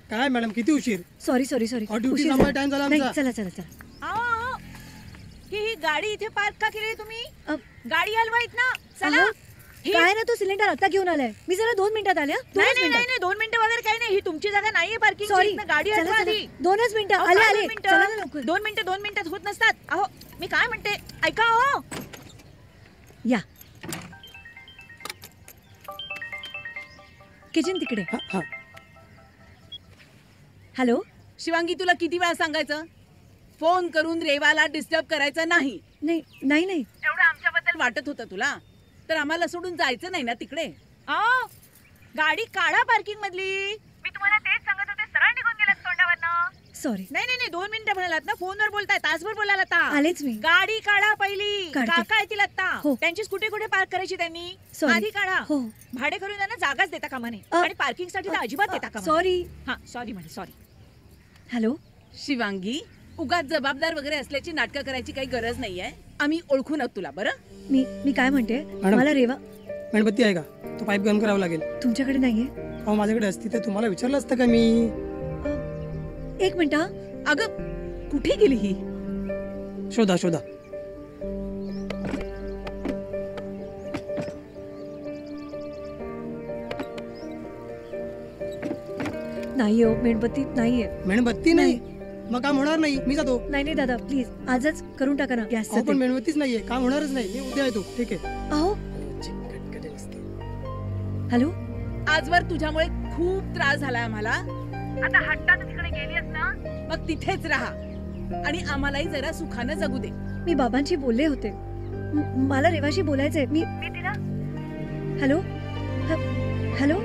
काय मॅडम किती उशीर? सॉरी सॉरी सॉरी ड्युटी संपायला टाइम झाला आमचा. चला चला चला. आओ ही गाडी इथे पार्क का केली तुम्ही? गाडी हलवायत ना. चला. काय ना तो सिलेंडर आता घेऊन आलाय. मी जरा 2 मिनिटात आल्या. नाही नाही नाही 2 मिनिटं वगैरे काही नाही. ही तुमची जागा नाहीये पार्किंग. सॉरी गाडी हलवा आधी. 2च मिनिटं आले आले. चला ना लवकर. 2 मिनिटात होत नसतात. अहो मी काय म्हणते ऐका हो. या किचन तिकडे. हॅलो शिवांगी तुला किती वेळा सांगायचं फोन करून रेवाला डिस्टर्ब करायचं नाही. नाही नाही नाही एवढं आमच्याबद्दल वाटत होतं तुला तर आम्हाला सोडून जायचं नाही ना तिकडे. गाडी काढा पार्किंग मधली. मी तुम्हाला तेच सांगत होते सरळ निघून गेलात तोंडावरनं. सॉरी. नाही नाही नाही 2 मिनिटं म्हणालात ना फोनवर बोलताय तासभर बोलायला आता. आलेच मी. गाडी काढा पहिली. काका येतील आता. हो. त्यांची स्कूटी कुठे पार्क करायची त्यांनी आधी काढा. हो भाडे करून त्यांना जागाच देता कामा नये आणि पार्किंग साठी तर अजिबात देता कामा. सॉरी. हा सॉरी म्हणे सॉरी. हॅलो शिवांगी उगाच जबाबदार वगैरे असल्याची नाटकं करायची काही गरज नाहीये. आम्ही ओळखून आहोत तुला. बरं मी काय म्हणते मला रेवा मेणबत्ती आहे का? तो पाईप गरम करावा लागेल. तुमच्याकडे नाहीये? अहो माझ्याकडे असती तर तुम्हाला विचारलं असतं का मी. 1 मिनिट. अगं कुठे गेली ही? शोधा शोधा. नाही हो मेणबत्ती नाहीये. मेणबत्ती नाही मग काम होणार नाही. मी जातो. नाही नाही दादा प्लीज आजच करून टाका ना गॅस. पण मेणबत्तीच नाहीये काम होणारच नाही. मी उद्या येतो. ठीक आहे. अहो हॅलो आजवर तुझ्यामुळे खूप त्रास झालाय आम्हाला. आता हट्टात तिकडे गेलीस ना मग तिथेच राहा आणि आम्हालाही जरा सुखानं जगू दे. मी बाबांशी बोलले होते. मला रेवाशी बोलायचंय. मी तिला. Hello hello